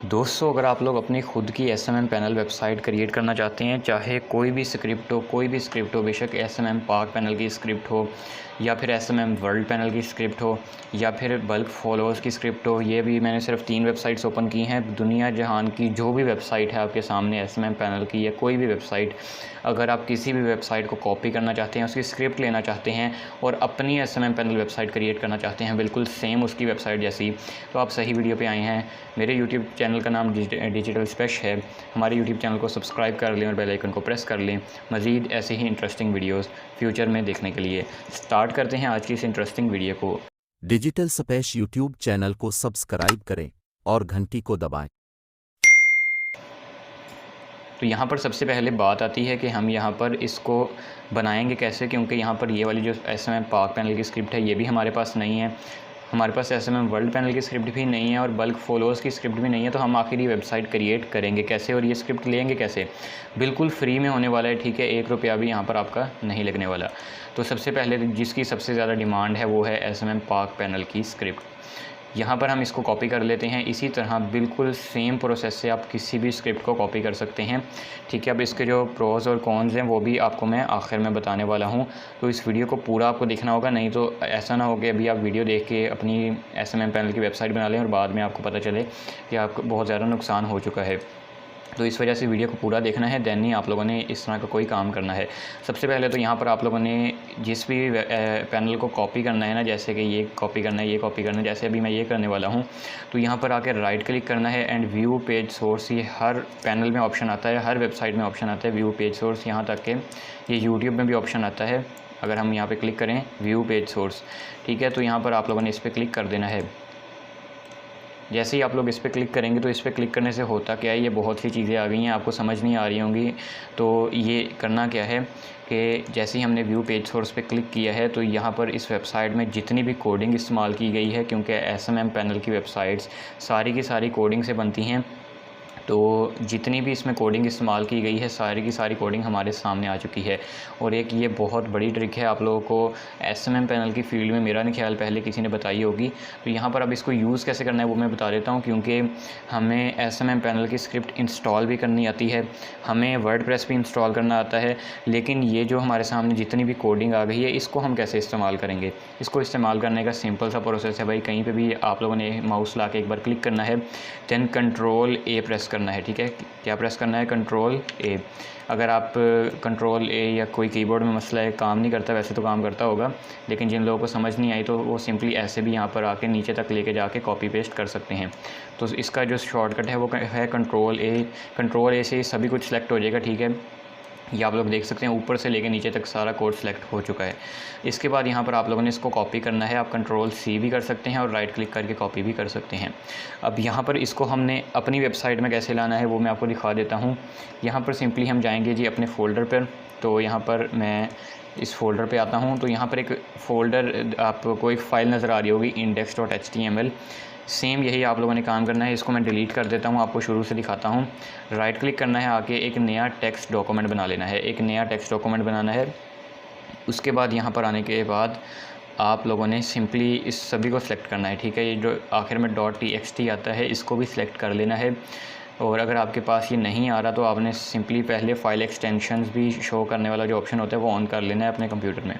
दोस्तों, अगर आप लोग अपनी खुद की एसएमएम पैनल वेबसाइट क्रिएट करना चाहते हैं, चाहे कोई भी स्क्रिप्ट हो, बेशक एसएमएम पाक पैनल की स्क्रिप्ट हो या फिर एसएमएम वर्ल्ड पैनल की स्क्रिप्ट हो या फिर बल्क फॉलोअर्स की स्क्रिप्ट हो। ये भी मैंने सिर्फ 3 वेबसाइट्स ओपन की हैं। दुनिया जहान की जो भी वेबसाइट है आपके सामने एसएमएम पैनल की या कोई भी वेबसाइट, अगर आप किसी भी वेबसाइट को कॉपी करना चाहते हैं, उसकी स्क्रिप्ट लेना चाहते हैं और अपनी एसएमएम पैनल वेबसाइट क्रिएट करना चाहते हैं बिल्कुल सेम उसकी वेबसाइट जैसी, तो आप सही वीडियो पे आए हैं। मेरे यूट्यूब चैनल का नाम डिजिटल स्पेश है। हमारे यूट्यूब चैनल को सब्सक्राइब कर लें और बेल आइकन को प्रेस कर लें मज़ीद ऐसे ही इंटरेस्टिंग वीडियोस फ्यूचर में देखने के लिए। स्टार्ट करते हैं आज की इस इंटरेस्टिंग वीडियो को। डिजिटल स्पेश यूट्यूब चैनल को सब्सक्राइब करें और घंटी को दबाएं। तो यहाँ पर सबसे पहले बात आती है कि हम यहाँ पर इसको बनाएंगे कैसे, क्योंकि यहाँ पर ये वाली जो एसएमएम पाक पैनल की स्क्रिप्ट है ये भी हमारे पास नहीं है। हमारे पास एसएमएम वर्ल्ड पैनल की स्क्रिप्ट भी नहीं है और बल्क फॉलोअर्स की स्क्रिप्ट भी नहीं है। तो हम आखिर ये वेबसाइट क्रिएट करेंगे कैसे और ये स्क्रिप्ट लेंगे कैसे? बिल्कुल फ्री में होने वाला है, ठीक है। 1 रुपया भी यहाँ पर आपका नहीं लगने वाला। तो सबसे पहले जिसकी सबसे ज़्यादा डिमांड है वो है एसएमएम पाक पैनल की स्क्रिप्ट। यहाँ पर हम इसको कॉपी कर लेते हैं। इसी तरह बिल्कुल सेम प्रोसेस से आप किसी भी स्क्रिप्ट को कॉपी कर सकते हैं, ठीक है। अब इसके जो प्रोज और कॉन्स हैं वो भी आपको मैं आखिर में बताने वाला हूँ। तो इस वीडियो को पूरा आपको देखना होगा, नहीं तो ऐसा ना हो कि अभी आप वीडियो देख के अपनी एसएमएम पैनल की वेबसाइट बना लें और बाद में आपको पता चले कि आपको बहुत ज़्यादा नुकसान हो चुका है। तो इस वजह से वीडियो को पूरा देखना है, दैन ही आप लोगों ने इस तरह का कोई काम करना है। सबसे पहले तो यहाँ पर आप लोगों ने जिस भी पैनल को कॉपी करना है ना, जैसे कि ये कॉपी करना है, ये कॉपी करना है, जैसे अभी मैं ये करने वाला हूँ, तो यहाँ पर आकर राइट क्लिक करना है एंड व्यू पेज सोर्स। ये हर पैनल में ऑप्शन आता है, हर वेबसाइट में ऑप्शन आता है व्यू पेज सोर्स। यहाँ तक कि ये यूट्यूब में भी ऑप्शन आता है। अगर हम यहाँ पर क्लिक करें व्यू पेज सोर्स, ठीक है, तो यहाँ पर आप लोगों ने इस पर क्लिक कर देना है। जैसे ही आप लोग इस पर क्लिक करेंगे तो इस पर क्लिक करने से होता क्या है, ये बहुत सी चीज़ें आ गई हैं, आपको समझ नहीं आ रही होंगी। तो ये करना क्या है कि जैसे ही हमने व्यू पेज सोर्स पे क्लिक किया है तो यहाँ पर इस वेबसाइट में जितनी भी कोडिंग इस्तेमाल की गई है, क्योंकि एसएमएम पैनल की वेबसाइट्स सारी की सारी कोडिंग से बनती हैं, तो जितनी भी इसमें कोडिंग इस्तेमाल की गई है सारी की सारी कोडिंग हमारे सामने आ चुकी है। और एक ये बहुत बड़ी ट्रिक है, आप लोगों को एसएमएम पैनल की फील्ड में मेरा नहीं ख्याल पहले किसी ने बताई होगी। तो यहाँ पर अब इसको यूज़ कैसे करना है वो मैं बता देता हूँ, क्योंकि हमें एसएमएम पैनल की स्क्रिप्ट इंस्टॉल भी करनी आती है, हमें वर्डप्रेस भी इंस्टॉल करना आता है, लेकिन ये जो हमारे सामने जितनी भी कोडिंग आ गई है इसको हम कैसे इस्तेमाल करेंगे? इसको इस्तेमाल करने का सिंपल सा प्रोसेस है भाई। कहीं पर भी आप लोगों ने माउस ला के एक बार क्लिक करना है, दैन कंट्रोल ए प्रेस करना है, ठीक है। क्या प्रेस करना है? कंट्रोल ए। अगर आप कंट्रोल ए या कोई कीबोर्ड में मसला है, काम नहीं करता, वैसे तो काम करता होगा, लेकिन जिन लोगों को समझ नहीं आई तो वो सिंपली ऐसे भी यहाँ पर आके नीचे तक लेके जाके कॉपी पेस्ट कर सकते हैं। तो इसका जो शॉर्टकट है वो है कंट्रोल ए। कंट्रोल ए से सभी कुछ सेलेक्ट हो जाएगा, ठीक है। ये आप लोग देख सकते हैं ऊपर से लेके नीचे तक सारा कोड सेलेक्ट हो चुका है। इसके बाद यहाँ पर आप लोगों ने इसको कॉपी करना है। आप कंट्रोल सी भी कर सकते हैं और राइट क्लिक करके कॉपी भी कर सकते हैं। अब यहाँ पर इसको हमने अपनी वेबसाइट में कैसे लाना है वो मैं आपको दिखा देता हूँ। यहाँ पर सिंपली हम जाएंगे जी अपने फ़ोल्डर पर। तो यहाँ पर मैं इस फ़ोल्डर पे आता हूँ, तो यहाँ पर एक फ़ोल्डर आपको एक फ़ाइल नज़र आ रही होगी index.html। सेम यही आप लोगों ने काम करना है। इसको मैं डिलीट कर देता हूँ, आपको शुरू से दिखाता हूँ। राइट क्लिक करना है, आके एक नया टेक्स्ट डॉक्यूमेंट बना लेना है, एक नया टेक्स्ट डॉक्यूमेंट बनाना है। उसके बाद यहाँ पर आने के बाद आप लोगों ने सिंपली इस सभी को सिलेक्ट करना है, ठीक है। ये जो आखिर में .txt आता है इसको भी सिलेक्ट कर लेना है। और अगर आपके पास ये नहीं आ रहा तो आपने सिंपली पहले फाइल एक्सटेंशंस भी शो करने वाला जो ऑप्शन होता है वो ऑन कर लेना है अपने कंप्यूटर में।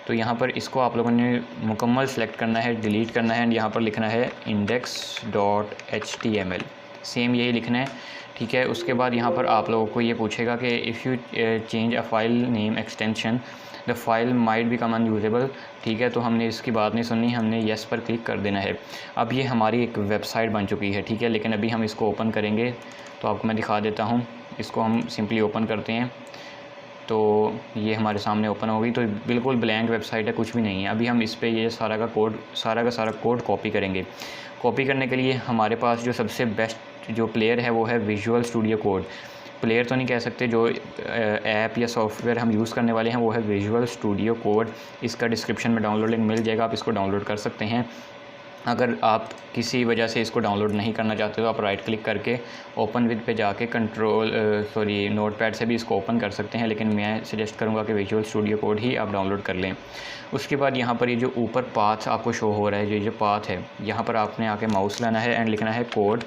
तो यहाँ पर इसको आप लोगों ने मुकम्मल सेलेक्ट करना है, डिलीट करना है एंड यहाँ पर लिखना है index.html। सेम यही लिखना है, ठीक है। उसके बाद यहाँ पर आप लोगों को ये पूछेगा कि if you change a file name extension the file might become unusable, ठीक है। तो हमने इसकी बात नहीं सुननी, हमने येस पर क्लिक कर देना है। अब ये हमारी एक वेबसाइट बन चुकी है, ठीक है। लेकिन अभी हम इसको ओपन करेंगे तो आपको मैं दिखा देता हूँ। इसको हम सिंपली ओपन करते हैं तो ये हमारे सामने ओपन हो गई। तो बिल्कुल ब्लैंक वेबसाइट है, कुछ भी नहीं है। अभी हम इस पर ये सारा का सारा कोड कॉपी करेंगे। कॉपी करने के लिए हमारे पास जो सबसे बेस्ट जो प्लेयर है वो है विजुअल स्टूडियो कोड। प्लेयर तो नहीं कह सकते, जो ऐप या सॉफ्टवेयर हम यूज़ करने वाले हैं वो है विजुअल स्टूडियो कोड। इसका डिस्क्रिप्शन में डाउनलोड लिंक मिल जाएगा, आप इसको डाउनलोड कर सकते हैं। अगर आप किसी वजह से इसको डाउनलोड नहीं करना चाहते तो आप राइट क्लिक करके ओपन विद पे जाके नोटपैड से भी इसको ओपन कर सकते हैं, लेकिन मैं सजेस्ट करूंगा कि विजुअल स्टूडियो कोड ही आप डाउनलोड कर लें। उसके बाद यहाँ पर ये जो ऊपर पाथ आपको शो हो रहा है, ये जो पाथ है, यहाँ पर आपने आके माउस लाना है एंड लिखना है कोड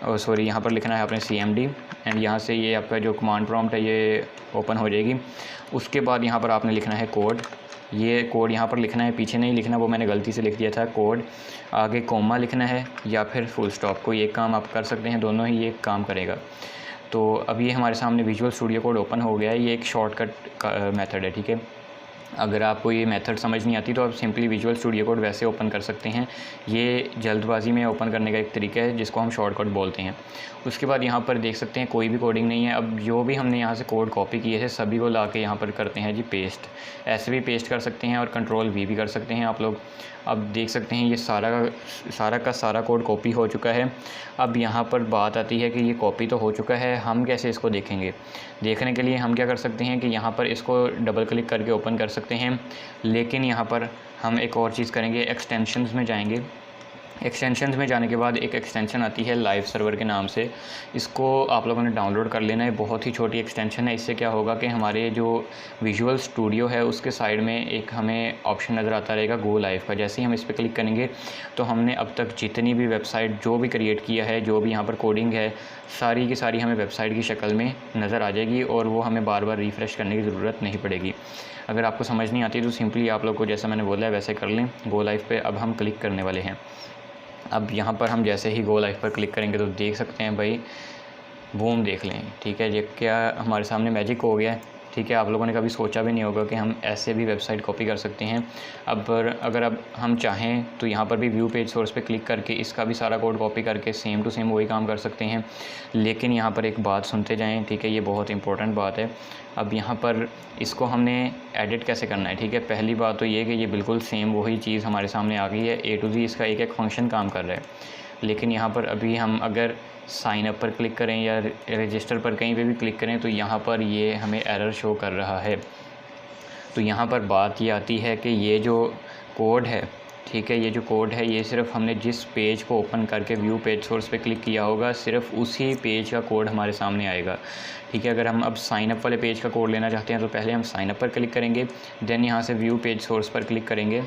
और सॉरी यहाँ पर लिखना है आपने CMD एंड यहाँ से ये आपका जो कमांड प्रॉम्प्ट है ये ओपन हो जाएगी। उसके बाद यहाँ पर आपने लिखना है कोड, ये कोड यहाँ पर लिखना है, पीछे नहीं लिखना, वो मैंने गलती से लिख दिया था। कोड आगे कोमा लिखना है या फिर फुल स्टॉप, कोई एक काम आप कर सकते हैं, दोनों ही ये काम करेगा। तो अब ये हमारे सामने विजुअल स्टूडियो कोड ओपन हो गया है। ये एक शॉर्टकट का मेथड है, ठीक है। अगर आपको ये मेथड समझ नहीं आती तो आप सिंपली विजुअल स्टूडियो कोड वैसे ओपन कर सकते हैं। ये जल्दबाजी में ओपन करने का एक तरीका है जिसको हम शॉर्टकट बोलते हैं। उसके बाद यहाँ पर देख सकते हैं कोई भी कोडिंग नहीं है। अब जो भी हमने यहाँ से कोड कॉपी किए थे सभी को ला के यहाँ पर करते हैं जी पेस्ट। ऐसे भी पेस्ट कर सकते हैं और Ctrl+V भी कर सकते हैं आप लोग। अब देख सकते हैं ये सारा का सारा कोड कॉपी हो चुका है। अब यहाँ पर बात आती है कि ये कॉपी तो हो चुका है, हम कैसे इसको देखेंगे। देखने के लिए हम क्या कर सकते हैं कि यहाँ पर इसको डबल क्लिक करके ओपन कर सकते हैं, लेकिन यहाँ पर हम एक और चीज़ करेंगे, एक्सटेंशंस में जाएंगे। एक्सटेंशंस में जाने के बाद एक एक्सटेंशन आती है लाइव सर्वर के नाम से, इसको आप लोगों ने डाउनलोड कर लेना है। बहुत ही छोटी एक्सटेंशन है। इससे क्या होगा कि हमारे जो विजुअल स्टूडियो है उसके साइड में एक हमें ऑप्शन नज़र आता रहेगा गो लाइव का। जैसे ही हम इस पर क्लिक करेंगे तो हमने अब तक जितनी भी वेबसाइट जो भी क्रिएट किया है, जो भी यहाँ पर कोडिंग है, सारी की सारी हमें वेबसाइट की शक्ल में नज़र आ जाएगी और वो हमें बार बार रिफ़्रेश करने की ज़रूरत नहीं पड़ेगी। अगर आपको समझ नहीं आती तो सिंपली आप लोग को जैसा मैंने बोला है वैसे कर लें। गो लाइव पे अब हम क्लिक करने वाले हैं। अब यहाँ पर हम जैसे ही गो लाइव पर क्लिक करेंगे तो देख सकते हैं भाई, बूम, देख लें, ठीक है। ये क्या हमारे सामने मैजिक हो गया है, ठीक है। आप लोगों ने कभी सोचा भी नहीं होगा कि हम ऐसे भी वेबसाइट कॉपी कर सकते हैं। अगर अब हम चाहें तो यहाँ पर भी व्यू पेज सोर्स पे क्लिक करके इसका भी सारा कोड कॉपी करके सेम टू सेम वही काम कर सकते हैं। लेकिन यहाँ पर एक बात सुनते जाएं, ठीक है, ये बहुत इंपॉर्टेंट बात है। अब यहाँ पर इसको हमने एडिट कैसे करना है, ठीक है। पहली बात तो ये कि ये बिल्कुल सेम वही चीज़ हमारे सामने आ गई है, A to Z इसका एक एक फंक्शन काम कर रहा है। लेकिन यहाँ पर अभी हम अगर साइन अप पर क्लिक करें या रजिस्टर पर कहीं पे भी क्लिक करें तो यहाँ पर ये हमें एरर शो कर रहा है। तो यहाँ पर बात ये आती है कि ये जो कोड है, ठीक है, ये जो कोड है ये सिर्फ हमने जिस पेज को ओपन करके व्यू पेज सोर्स पे क्लिक किया होगा सिर्फ उसी पेज का कोड हमारे सामने आएगा, ठीक है। अगर हम अब साइन अप वाले पेज का कोड लेना चाहते हैं तो पहले हम साइन अप पर क्लिक करेंगे, देन यहाँ से व्यू पेज सोर्स पर क्लिक करेंगे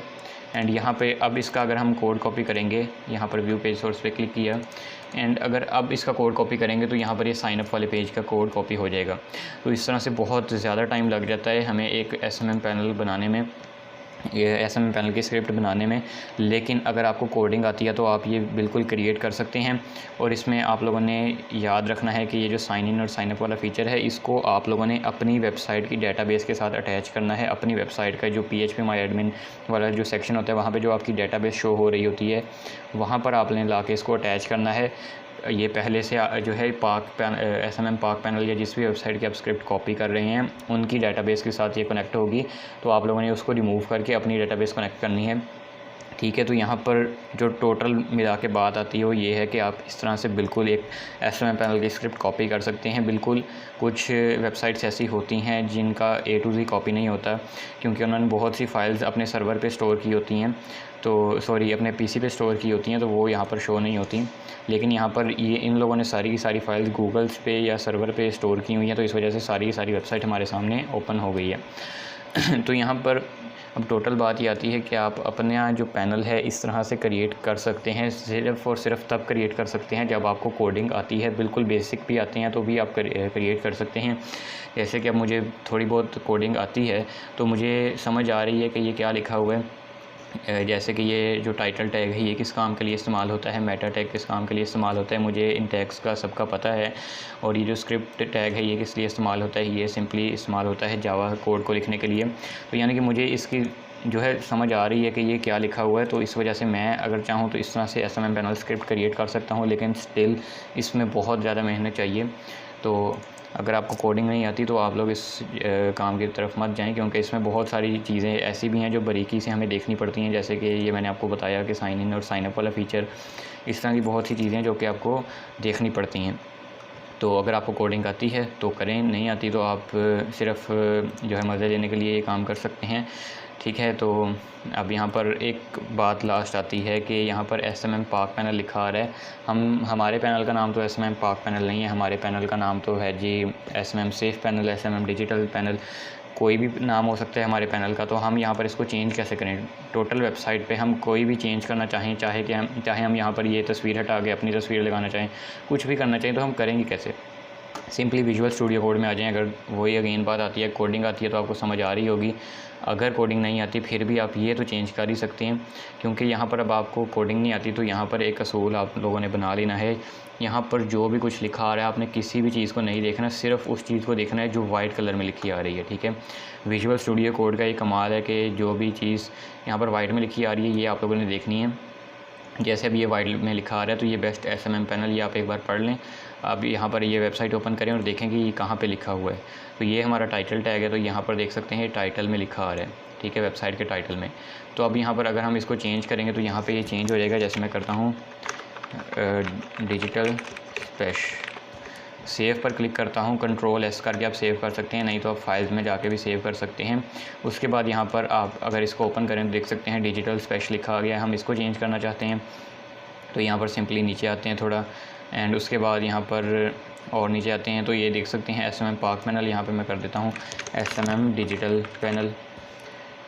एंड यहाँ पे अब इसका अगर हम कोड कॉपी करेंगे, यहाँ पर व्यू पेज सोर्स पे क्लिक किया एंड अगर अब इसका कोड कॉपी करेंगे तो यहाँ पर ये साइन अप वाले पेज का कोड कॉपी हो जाएगा। तो इस तरह से बहुत ज़्यादा टाइम लग जाता है हमें एक SMM पैनल बनाने में, ये SMM पैनल की स्क्रिप्ट बनाने में। लेकिन अगर आपको कोडिंग आती है तो आप ये बिल्कुल क्रिएट कर सकते हैं। और इसमें आप लोगों ने याद रखना है कि ये जो साइन इन और साइन अप वाला फ़ीचर है इसको आप लोगों ने अपनी वेबसाइट की डेटाबेस के साथ अटैच करना है। अपनी वेबसाइट का जो PHP माई एडमिन वाला जो सेक्शन होता है वहाँ पे जो आपकी डेटाबेस शो हो रही होती है वहाँ पर आपने ला के इसको अटैच करना है। ये पहले से जो है SMM पाक पैनल या जिस भी वेबसाइट की आप स्क्रिप्ट कॉपी कर रहे हैं उनकी डेटाबेस के साथ ये कनेक्ट होगी। तो आप लोगों ने उसको रिमूव करके अपनी डेटाबेस कनेक्ट करनी है, ठीक है। तो यहाँ पर जो टोटल मिला के बात आती है वो ये है कि आप इस तरह से बिल्कुल एक SMM पैनल की स्क्रिप्ट कॉपी कर सकते हैं। बिल्कुल कुछ वेबसाइट्स ऐसी होती हैं जिनका A to Z कॉपी नहीं होता क्योंकि उन्होंने बहुत सी फाइल्स अपने सर्वर पे स्टोर की होती हैं, तो सॉरी अपने PC पे स्टोर की होती हैं, तो वो यहाँ पर शो नहीं होती। लेकिन यहाँ पर ये इन लोगों ने सारी की सारी फाइल्स गूगल्स पे या सर्वर पे स्टोर की हुई हैं, तो इस वजह से सारी की सारी वेबसाइट हमारे सामने ओपन हो गई है। तो यहाँ पर अब टोटल बात ये आती है कि आप अपने यहाँ जो पैनल है इस तरह से क्रिएट कर सकते हैं। सिर्फ़ और सिर्फ तब क्रिएट कर सकते हैं जब आपको कोडिंग आती है, बिल्कुल बेसिक भी आते हैं तो भी आप क्रिएट कर सकते हैं। जैसे कि अब मुझे थोड़ी बहुत कोडिंग आती है तो मुझे समझ आ रही है कि ये क्या लिखा हुआ है। जैसे कि ये जो टाइटल टैग है ये किस काम के लिए इस्तेमाल होता है, मेटा टैग किस काम के लिए इस्तेमाल होता है, मुझे इन टैग्स का सबका पता है। और ये जो स्क्रिप्ट टैग है ये किस लिए इस्तेमाल होता है, ये सिंपली इस्तेमाल होता है जावा कोड को लिखने के लिए। तो यानी कि मुझे इसकी जो है समझ आ रही है कि ये क्या लिखा हुआ है। तो इस वजह से मैं अगर चाहूँ तो इस तरह से SMM पैनल स्क्रिप्ट क्रिएट कर सकता हूँ, लेकिन स्टिल इसमें बहुत ज़्यादा मेहनत चाहिए। तो अगर आपको कोडिंग नहीं आती तो आप लोग इस काम की तरफ मत जाएं क्योंकि इसमें बहुत सारी चीज़ें ऐसी भी हैं जो बारीकी से हमें देखनी पड़ती हैं। जैसे कि ये मैंने आपको बताया कि साइन इन और साइन अप वाला फ़ीचर, इस तरह की बहुत सी चीज़ें जो कि आपको देखनी पड़ती हैं। तो अगर आपको कोडिंग आती है तो करें, नहीं आती तो आप सिर्फ जो है मज़े लेने के लिए ये काम कर सकते हैं, ठीक है। तो अब यहाँ पर एक बात लास्ट आती है कि यहाँ पर SMM पाक पैनल लिखा आ रहा है। हमारे पैनल का नाम तो SMM पाक पैनल नहीं है, हमारे पैनल का नाम तो है जी SMM safe panel, SMM digital panel. कोई भी नाम हो सकता है हमारे पैनल का। तो हम यहाँ पर इसको चेंज कैसे करें? टोटल वेबसाइट पे हम कोई भी चेंज करना चाहें, चाहे हम यहाँ पर ये तस्वीर हटा के अपनी तस्वीर लगाना चाहें, कुछ भी करना चाहें, तो हम करेंगे कैसे? सिंपली विजुअल स्टूडियो कोड में आ जाएं। अगर वही अगेन बात आती है, कोडिंग आती है तो आपको समझ आ रही होगी। अगर कोडिंग नहीं आती फिर भी आप ये तो चेंज कर ही सकते हैं, क्योंकि यहाँ पर अब आपको कोडिंग नहीं आती तो यहाँ पर एक असूल आप लोगों ने बना लेना है। यहाँ पर जो भी कुछ लिखा आ रहा है आपने किसी भी चीज़ को नहीं देखना, सिर्फ उस चीज़ को देखना है जो वाइट कलर में लिखी आ रही है, ठीक है। विजुअल स्टूडियो कोड का ये कमाल है कि जो भी चीज़ यहाँ पर वाइट में लिखी आ रही है ये आप लोगों ने देखनी है। जैसे अभी ये वाइट में लिखा आ रहा है तो ये बेस्ट SMM पैनल, ये आप एक बार पढ़ लें। अब यहाँ पर ये वेबसाइट ओपन करें और देखें कि ये कहाँ पे लिखा हुआ है। तो ये हमारा टाइटल टैग है, तो यहाँ पर देख सकते हैं ये टाइटल में लिखा आ रहा है, ठीक है, वेबसाइट के टाइटल में। तो अब यहाँ पर अगर हम इसको चेंज करेंगे तो यहाँ पे ये चेंज हो जाएगा। जैसे मैं करता हूँ डिजिटल स्पेश, सेव पर क्लिक करता हूँ, Ctrl+S करके आप सेव कर सकते हैं, नहीं तो आप फाइल्स में जाके भी सेव कर सकते हैं। उसके बाद यहाँ पर आप अगर इसको ओपन करें तो देख सकते हैं डिजिटल स्पेश लिखा आ गया है। हम इसको चेंज करना चाहते हैं तो यहाँ पर सिंपली नीचे आते हैं थोड़ा, एंड उसके बाद यहाँ पर और नीचे आते हैं तो ये देख सकते हैं SMM पाक पैनल। यहाँ पर मैं कर देता हूँ SMM डिजिटल पैनल,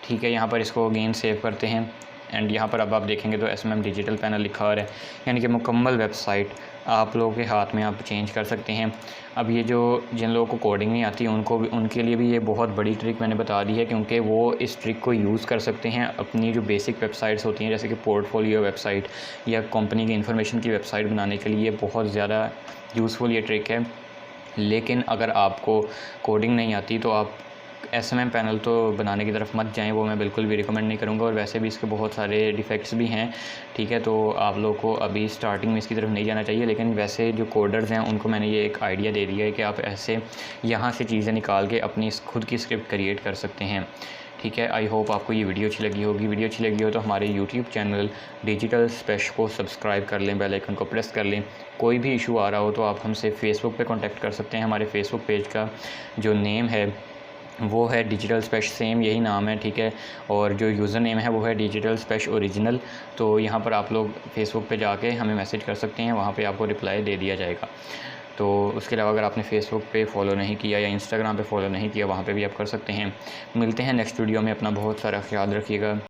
ठीक है। यहाँ पर इसको अगेन सेव करते हैं एंड यहाँ पर अब आप देखेंगे तो SMM डिजिटल पैनल लिखा आ रहा है, यानी कि मुकम्मल वेबसाइट आप लोगों के हाथ में आप चेंज कर सकते हैं। अब ये जो जिन लोगों को कोडिंग नहीं आती उनके लिए भी ये बहुत बड़ी ट्रिक मैंने बता दी है, क्योंकि वो इस ट्रिक को यूज़ कर सकते हैं अपनी जो बेसिक वेबसाइट्स होती हैं, जैसे कि पोर्टफोलियो वेबसाइट या कंपनी की इन्फॉर्मेशन की वेबसाइट बनाने के लिए बहुत ज़्यादा यूज़फुल ये ट्रिक है। लेकिन अगर आपको कोडिंग नहीं आती तो आप SMM पैनल तो बनाने की तरफ मत जाएं, वो मैं बिल्कुल भी रिकमेंड नहीं करूँगा। और वैसे भी इसके बहुत सारे डिफेक्ट्स भी हैं, ठीक है। तो आप लोगों को अभी स्टार्टिंग में इसकी तरफ नहीं जाना चाहिए। लेकिन वैसे जो कोडर्स हैं उनको मैंने ये एक आइडिया दे दिया है कि आप ऐसे यहाँ से चीज़ें निकाल के अपनी खुद की स्क्रिप्ट क्रिएट कर सकते हैं, ठीक है। आई होप आपको ये वीडियो अच्छी लगी होगी। वीडियो अच्छी लगी हो तो हमारे YouTube चैनल डिजिटल स्पेश को सब्सक्राइब कर लें, बेल आइकन को प्रेस कर लें। कोई भी इशू आ रहा हो तो आप हमसे फेसबुक पे कांटेक्ट कर सकते हैं। हमारे फेसबुक पेज का जो नेम है वो है डिजिटल स्पेश, सेम यही नाम है, ठीक है। और जो यूज़र नेम है वो है डिजिटल स्पेश ओरिजिनल। तो यहाँ पर आप लोग फेसबुक पे जाके हमें मैसेज कर सकते हैं, वहाँ पे आपको रिप्लाई दे दिया जाएगा। तो उसके अलावा अगर आपने फेसबुक पे फॉलो नहीं किया या इंस्टाग्राम पे फॉलो नहीं किया, वहाँ पे भी आप कर सकते हैं। मिलते हैं नेक्स्ट वीडियो में। अपना बहुत सारा ख्याल रखिएगा।